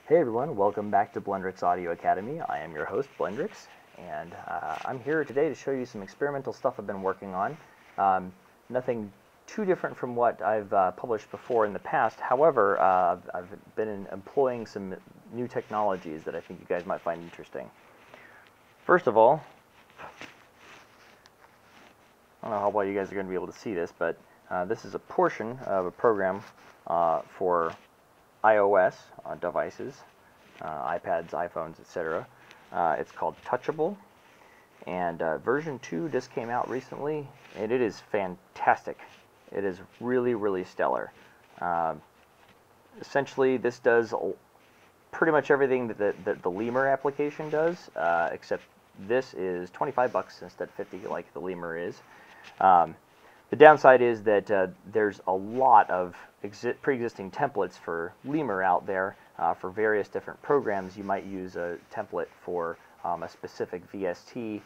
Hey everyone, welcome back to Blendrix Audio Academy. I am your host, Blendrix, and I'm here today to show you some experimental stuff I've been working on. Nothing too different from what I've published before in the past. However, I've been employing some new technologies that I think you guys might find interesting. First of all, I don't know how well you guys are going to be able to see this, but this is a portion of a program for iOS devices, iPads, iPhones, etc. It's called Touchable, and version 2 just came out recently, and it is fantastic. It is really, really stellar. Essentially, this does pretty much everything that the Lemur application does, except this is 25 bucks instead of 50 like the Lemur is. The downside is that there's a lot of pre-existing templates for Lemur out there for various different programs. You might use a template for a specific VST,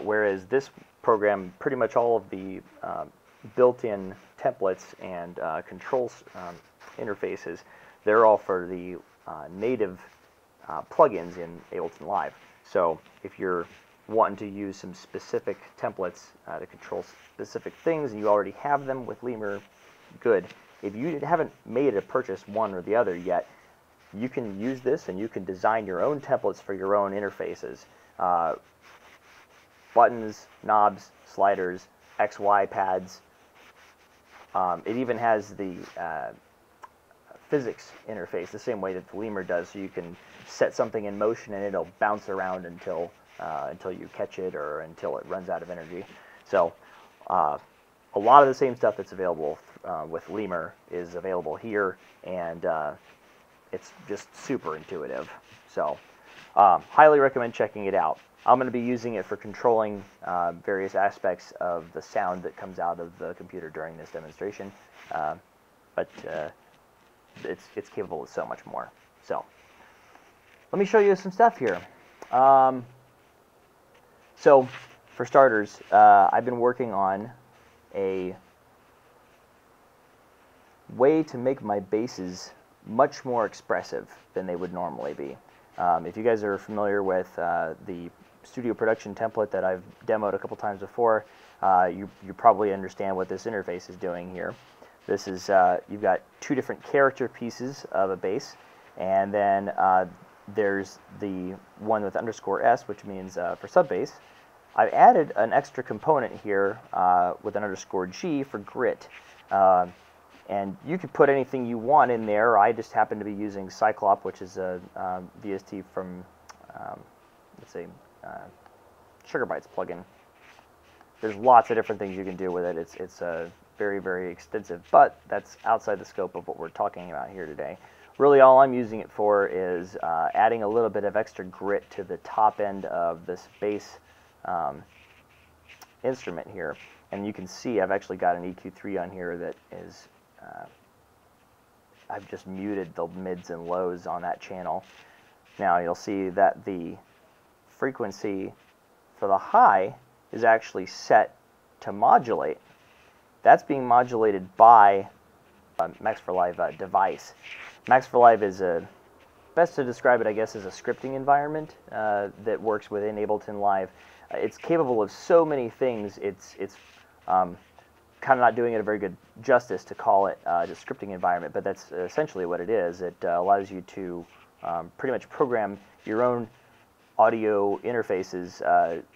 whereas this program, pretty much all of the built-in templates and controls interfaces, they're all for the native plugins in Ableton Live. So if you're wanting to use some specific templates to control specific things and you already have them with Lemur, good. If you haven't made a purchase one or the other yet, you can use this and you can design your own templates for your own interfaces. Buttons, knobs, sliders, XY pads. It even has the physics interface the same way that the Lemur does, so you can set something in motion and it'll bounce around until you catch it or until it runs out of energy. So a lot of the same stuff that's available with Lemur is available here, and it's just super intuitive. So highly recommend checking it out. I'm going to be using it for controlling various aspects of the sound that comes out of the computer during this demonstration, but it's capable of so much more. So let me show you some stuff here. So, for starters, I've been working on a way to make my basses much more expressive than they would normally be. If you guys are familiar with the studio production template that I've demoed a couple times before, you probably understand what this interface is doing here. This is, you've got two different character pieces of a bass, and then there's the one with _S, which means for sub-bass. I've added an extra component here with an _G for grit. And you could put anything you want in there. I just happen to be using Cyclop, which is a VST from, let's say, Sugar Bytes plugin. There's lots of different things you can do with it. It's very, very extensive, but that's outside the scope of what we're talking about here today. Really, all I'm using it for is adding a little bit of extra grit to the top end of this bass instrument here. And you can see I've actually got an EQ3 on here that is, I've just muted the mids and lows on that channel. Now you'll see that the frequency for the high is actually set to modulate. That's being modulated by a Max for Live device. Max for Live is best to describe it, I guess, as a scripting environment that works within Ableton Live. It's capable of so many things. It's kind of not doing it a very good justice to call it a scripting environment, but that's essentially what it is. It allows you to pretty much program your own audio interfaces,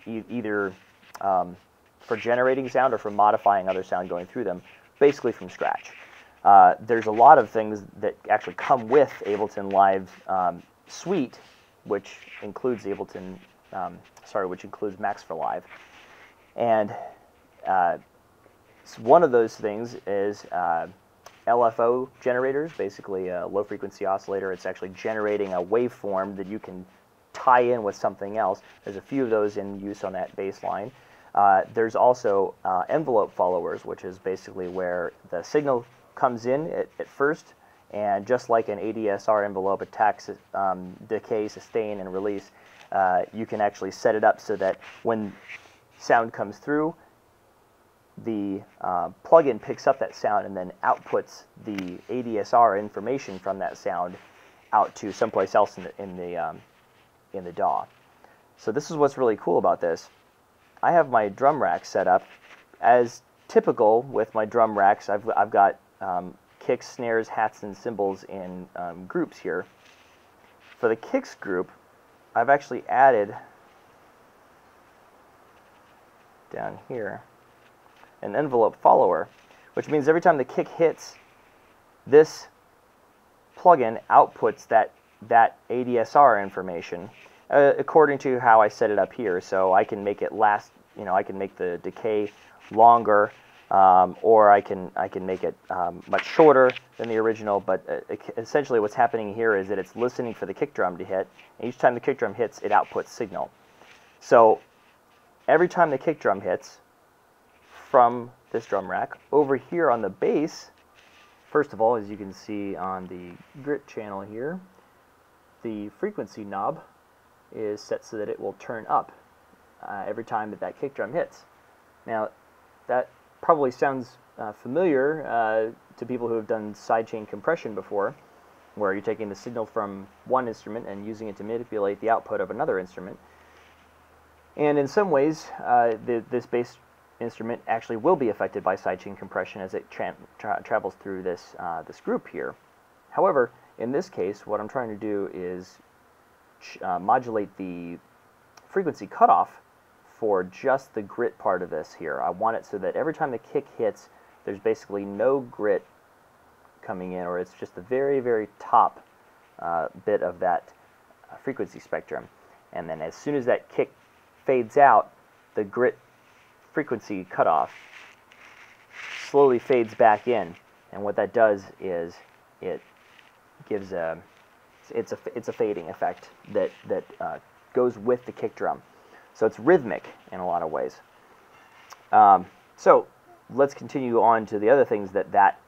either for generating sound or for modifying other sound going through them, basically from scratch. There's a lot of things that actually come with Ableton Live Suite, which includes Ableton, which includes Max for Live, and one of those things is LFO generators, basically a low frequency oscillator. It's actually generating a waveform that you can tie in with something else. There's a few of those in use on that bass line. There's also envelope followers, which is basically where the signal comes in at first, and just like an ADSR envelope, attacks, decay, sustain, and release, you can actually set it up so that when sound comes through, the plugin picks up that sound and then outputs the ADSR information from that sound out to someplace else in the DAW. So this is what's really cool about this. I have my drum rack set up as typical with my drum racks. I've got kicks, snares, hats, and cymbals in groups here. For the kicks group, I've actually added down here an envelope follower, which means every time the kick hits, this plugin outputs that ADSR information according to how I set it up here. So I can make it last, I can make the decay longer, or I can make it much shorter than the original. But essentially what's happening here is that it's listening for the kick drum to hit, and each time the kick drum hits, it outputs signal. So every time the kick drum hits from this drum rack, over here on the bass, first of all, as you can see on the grit channel here, the frequency knob is set so that it will turn up every time that kick drum hits. Now, that probably sounds familiar to people who have done sidechain compression before, where you're taking the signal from one instrument and using it to manipulate the output of another instrument. And in some ways, this bass instrument actually will be affected by sidechain compression as it travels through this group here. However, in this case, what I'm trying to do is modulate the frequency cutoff for just the grit part of this here. I want it so that every time the kick hits, there's basically no grit coming in, or it's just the very, very top bit of that frequency spectrum. And then as soon as that kick fades out, the grit frequency cutoff slowly fades back in. And what that does is it gives it's a fading effect that goes with the kick drum. So it's rhythmic in a lot of ways. So let's continue on to the other things that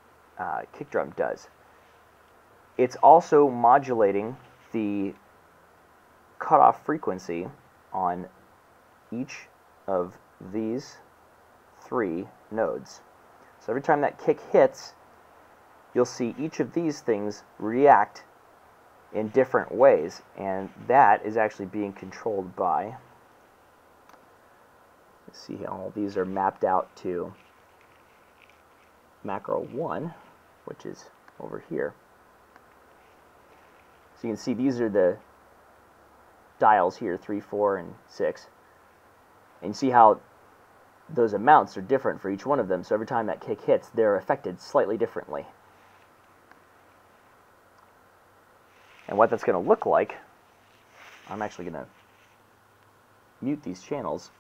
kick drum does. It's also modulating the cutoff frequency on each of these 3 nodes. So every time that kick hits, you'll see each of these things react in different ways, and that is actually being controlled by, let's see how all these are mapped out to macro 1, which is over here. So you can see these are the dials here, 3, 4, and 6. And you see how those amounts are different for each one of them, so every time that kick hits, they're affected slightly differently. And what that's going to look like, I'm actually going to mute these channels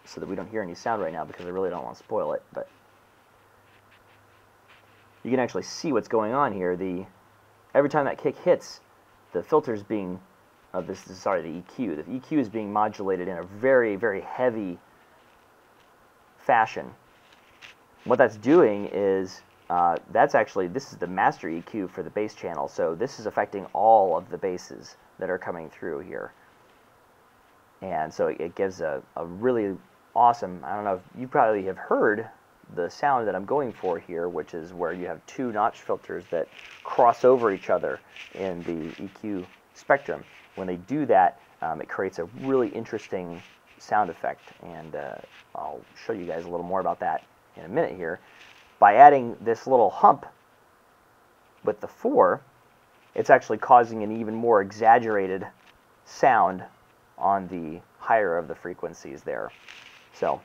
so that we don't hear any sound right now, because I really don't want to spoil it. But you can actually see what's going on here. Every time that kick hits, the filter's being the EQ. The EQ is being modulated in a very, very heavy fashion. What that's doing is this is the master EQ for the bass channel, so this is affecting all of the basses that are coming through here. And so it gives a really awesome, I don't know if you probably have heard the sound that I'm going for here, which is where you have 2 notch filters that cross over each other in the EQ spectrum. When they do that, it creates a really interesting sound effect, and I'll show you guys a little more about that in a minute here. By adding this little hump with the 4, it's actually causing an even more exaggerated sound on the higher of the frequencies there. So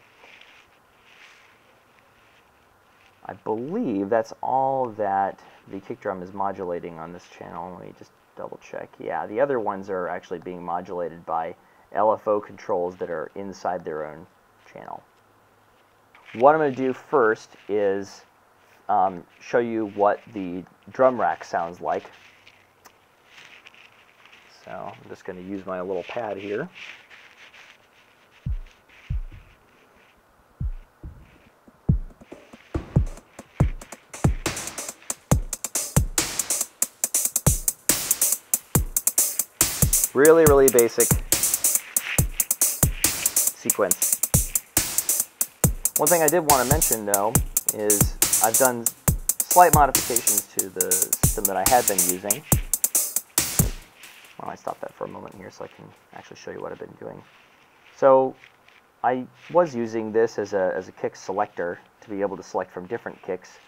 I believe that's all that the kick drum is modulating on this channel. Let me just double check. Yeah, the other ones are actually being modulated by LFO controls that are inside their own channel. What I'm going to do first is show you what the drum rack sounds like. So I'm just going to use my little pad here. Really, really basic sequence. One thing I did want to mention, though, is I've done slight modifications to the system that I had been using. Well, I stop that for a moment here so I can actually show you what I've been doing. So I was using this as a kick selector to be able to select from different kicks,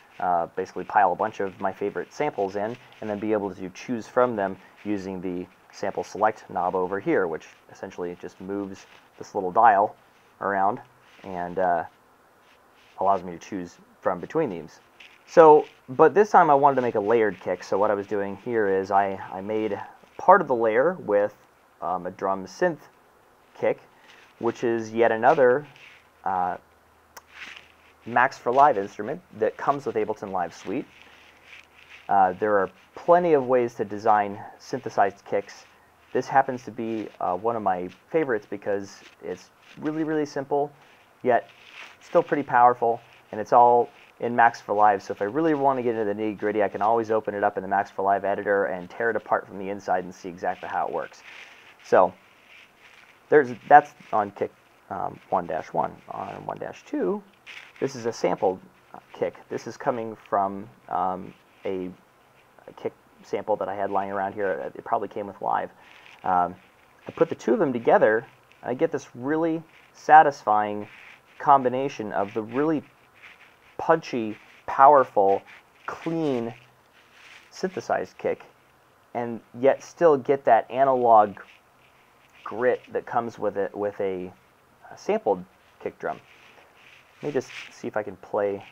basically pile a bunch of my favorite samples in, and then be able to choose from them using the sample select knob over here, which essentially just moves this little dial around and allows me to choose from between these. So, but this time I wanted to make a layered kick, so what I was doing here is I made part of the layer with a drum synth kick, which is yet another Max for Live instrument that comes with Ableton Live Suite. There are plenty of ways to design synthesized kicks. This happens to be one of my favorites because it's really, really simple, yet still pretty powerful, and it's all in Max for Live. So if I really want to get into the nitty-gritty, I can always open it up in the Max for Live editor and tear it apart from the inside and see exactly how it works. So that's on kick 1-1. On 1-2, this is a sampled kick. This is coming from a kick sample that I had lying around here. It probably came with Live. I put the two of them together, and I get this really satisfying combination of the really punchy, powerful, clean synthesized kick, and yet still get that analog grit that comes with it with a sampled kick drum. Let me just see if I can play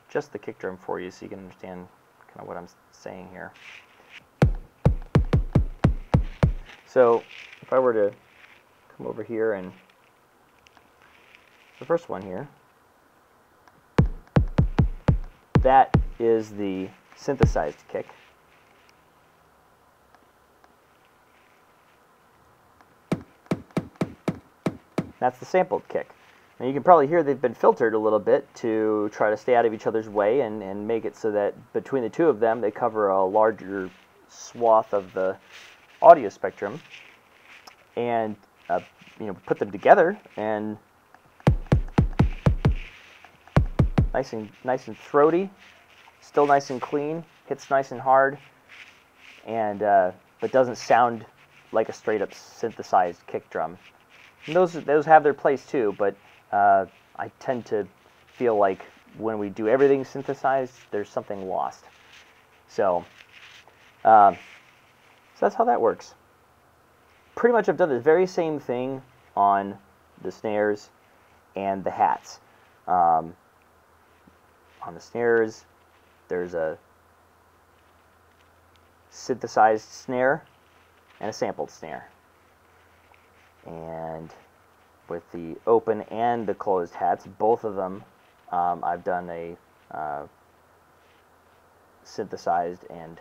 just the kick drum for you so you can understand kind of what I'm saying here. So if I were to come over here and the first one here, that is the synthesized kick. That's the sampled kick. And you can probably hear they've been filtered a little bit to try to stay out of each other's way and make it so that between the two of them they cover a larger swath of the audio spectrum, and put them together and nice and throaty, still nice and clean, hits nice and hard, and but doesn't sound like a straight up synthesized kick drum. And those have their place too, but I tend to feel like when we do everything synthesized, there's something lost. So that's how that works. Pretty much I've done the very same thing on the snares and the hats. On the snares, there's a synthesized snare and a sampled snare. And with the open and the closed hats, both of them, I've done a synthesized and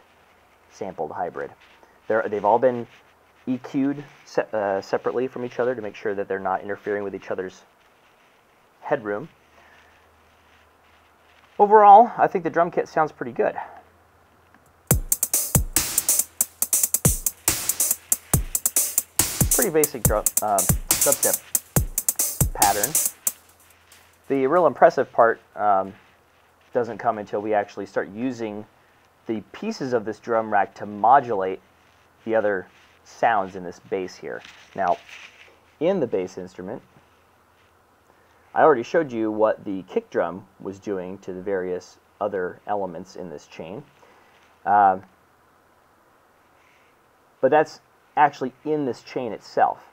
sampled hybrid. They've all been EQ'd separately from each other to make sure that they're not interfering with each other's headroom. Overall, I think the drum kit sounds pretty good. Pretty basic dubstep pattern. The real impressive part doesn't come until we actually start using the pieces of this drum rack to modulate the other sounds in this bass here. Now, in the bass instrument, I already showed you what the kick drum was doing to the various other elements in this chain. But that's actually in this chain itself.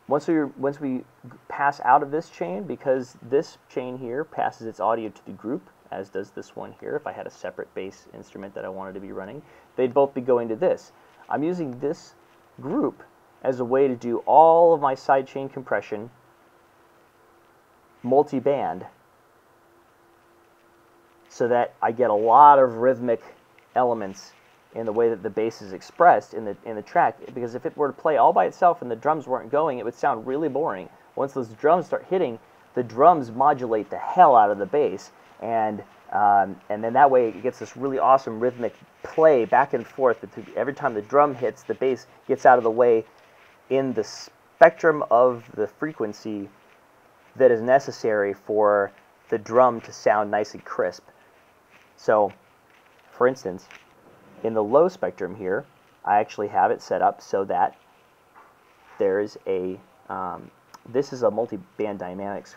Once we pass out of this chain, because this chain here passes its audio to the group, as does this one here. If I had a separate bass instrument that I wanted to be running, they'd both be going to this. I'm using this group as a way to do all of my sidechain compression multi-band so that I get a lot of rhythmic elements in the way that the bass is expressed in the track, because if it were to play all by itself and the drums weren't going, it would sound really boring. Once those drums start hitting, the drums modulate the hell out of the bass, and then that way it gets this really awesome rhythmic play back and forth. Every time the drum hits, the bass gets out of the way in the spectrum of the frequency that is necessary for the drum to sound nice and crisp. So for instance, in the low spectrum here, I actually have it set up so that there's a, this is a multi-band dynamics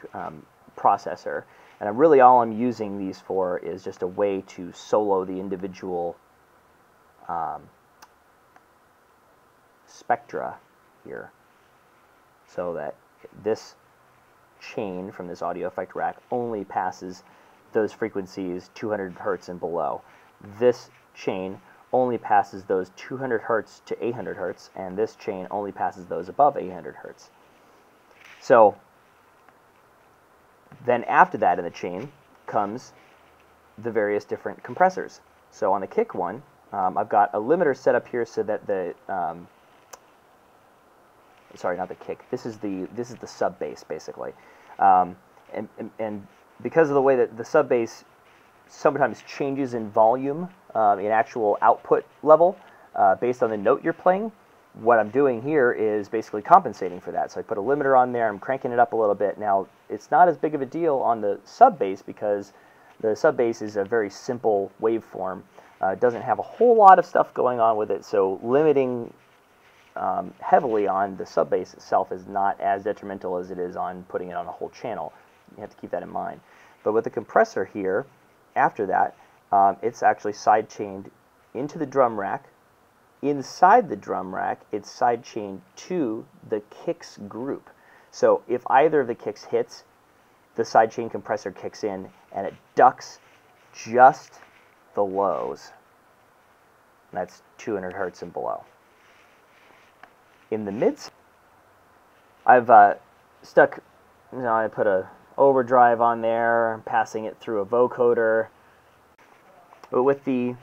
processor, and really all I'm using these for is just a way to solo the individual spectra here, so that this chain from this audio effect rack only passes those frequencies 200 hertz and below. This chain only passes those 200 hertz to 800 hertz, and this chain only passes those above 800 hertz. So then after that in the chain comes the various different compressors. So on the kick one, I've got a limiter set up here so that the sorry, not the kick. This is the sub bass basically, and because of the way that the sub bass sometimes changes in volume, in actual output level, based on the note you're playing, what I'm doing here is basically compensating for that. So I put a limiter on there, I'm cranking it up a little bit. Now, it's not as big of a deal on the sub bass because the sub bass is a very simple waveform. It doesn't have a whole lot of stuff going on with it, so limiting heavily on the sub bass itself is not as detrimental as it is on putting it on a whole channel. You have to keep that in mind. But with the compressor here, after that, it's actually sidechained into the drum rack. Inside the drum rack, it's sidechained to the kicks group. So if either of the kicks hits, the sidechain compressor kicks in and it ducks just the lows. And that's 200 hertz and below. In the mids, I've stuck, I put a overdrive on there, passing it through a vocoder. But with the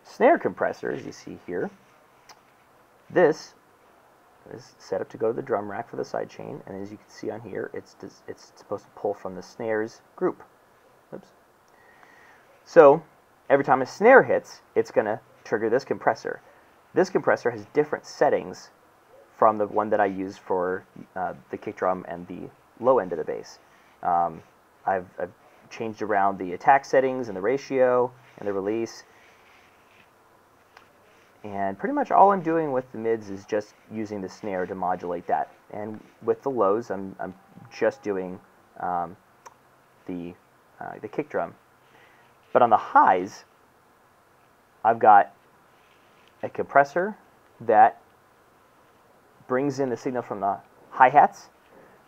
snare compressor, as you see here, this is set up to go to the drum rack for the sidechain, and as you can see on here, it's supposed to pull from the snares group. Oops. So every time a snare hits, it's going to trigger this compressor. This compressor has different settings from the one that I use for the kick drum and the low end of the bass. I've changed around the attack settings and the ratio and the release. And pretty much all I'm doing with the mids is just using the snare to modulate that. And with the lows, I'm just doing the kick drum. But on the highs, I've got a compressor that brings in the signal from the hi-hats.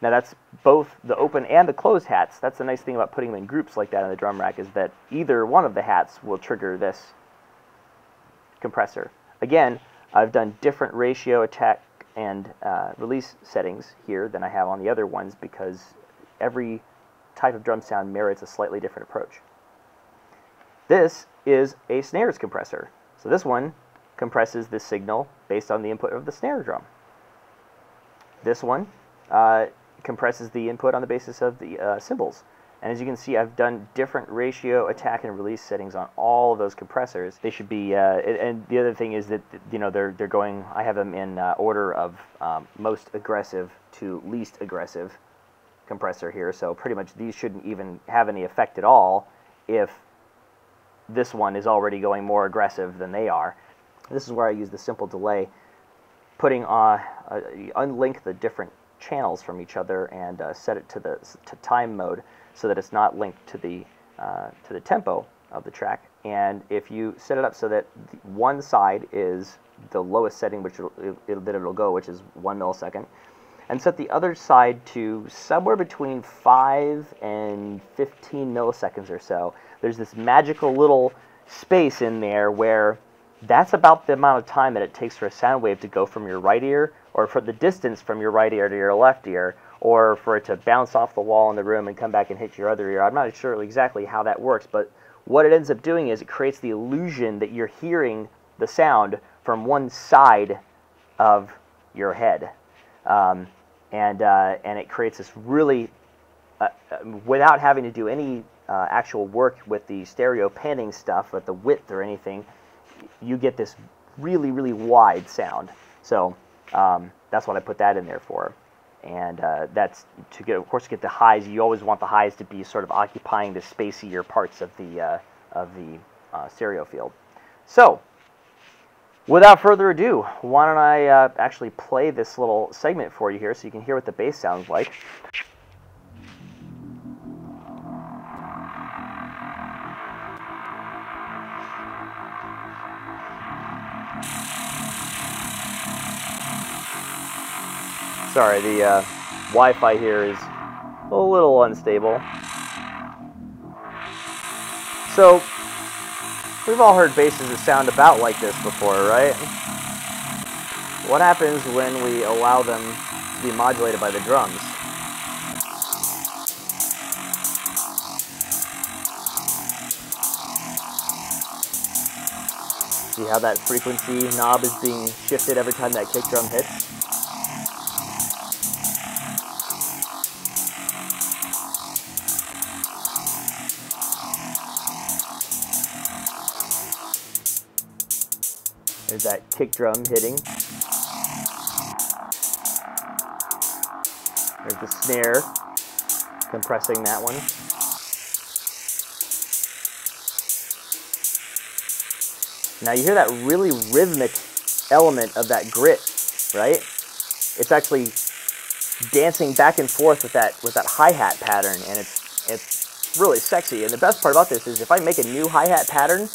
Now that's both the open and the closed hats. That's the nice thing about putting them in groups like that on the drum rack, is that either one of the hats will trigger this compressor. Again, I've done different ratio, attack, and release settings here than I have on the other ones because every type of drum sound merits a slightly different approach. This is a snares compressor. So this one compresses the signal based on the input of the snare drum. This one compresses the input on the basis of the cymbals. And as you can see, I've done different ratio, attack, and release settings on all of those compressors. They should be, and the other thing is that, you know, they're going, I have them in order of most aggressive to least aggressive compressor here. So pretty much these shouldn't even have any effect at all if this one is already going more aggressive than they are. This is where I use the simple delay, putting unlink the different channels from each other and set it to time mode so that it's not linked to the tempo of the track. And if you set it up so that one side is the lowest setting which it'll go, which is 1 millisecond, and set the other side to somewhere between 5 and 15 milliseconds or so, there's this magical little space in there where that's about the amount of time that it takes for a sound wave to go from your right ear, or for the distance from your right ear to your left ear, or for it to bounce off the wall in the room and come back and hit your other ear. I'm not sure exactly how that works, but what it ends up doing is it creates the illusion that you're hearing the sound from one side of your head. And it creates this really, without having to do any actual work with the stereo panning stuff, with the width or anything, you get this really, really wide sound. So that's what I put that in there for. And that's to get, of course, to get the highs. You always want the highs to be sort of occupying the spacier parts of the stereo field. So, without further ado, why don't I actually play this little segment for you here so you can hear what the bass sounds like. Sorry, the Wi-Fi here is a little unstable. So, we've all heard basses that sound about like this before, right? What happens when we allow them to be modulated by the drums? See how that frequency knob is being shifted every time that kick drum hits? There's that kick drum hitting. There's the snare compressing that one. Now you hear that really rhythmic element of that grit, right? It's actually dancing back and forth with that hi-hat pattern, and it's really sexy. And the best part about this is if I make a new hi-hat pattern,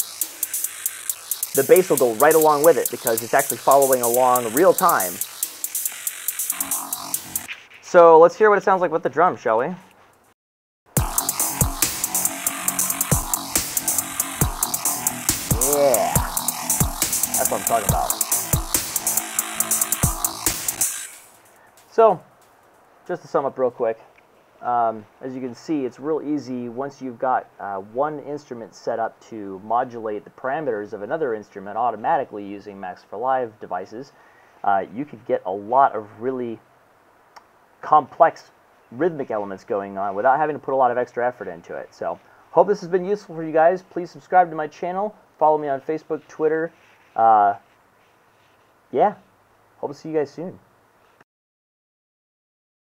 the bass will go right along with it because it's actually following along real time. So let's hear what it sounds like with the drums, shall we? Yeah, that's what I'm talking about. So, just to sum up real quick, as you can see, it's real easy once you've got one instrument set up to modulate the parameters of another instrument automatically using Max for Live devices. You could get a lot of really complex rhythmic elements going on without having to put a lot of extra effort into it. So, hope this has been useful for you guys. Please subscribe to my channel. Follow me on Facebook, Twitter. Yeah, hope to see you guys soon.